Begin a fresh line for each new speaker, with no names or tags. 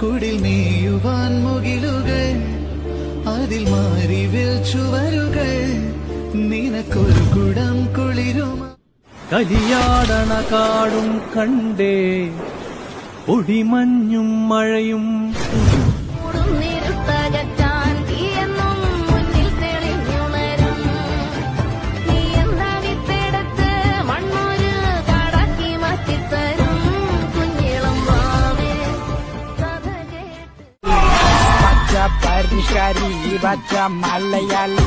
കുടിൽ മേയുവാൻ മുകിലുകൾ, അതിൽ മാറിവിൽ ചുവരുകൾ, നിനക്കൊരു കുടം കുളിരുമ.
കലിയാടണ കാടും കണ്ടേ പൊടിമഞ്ഞും മഴയും
പരിഷ്കാരി പച്ച മലയാളി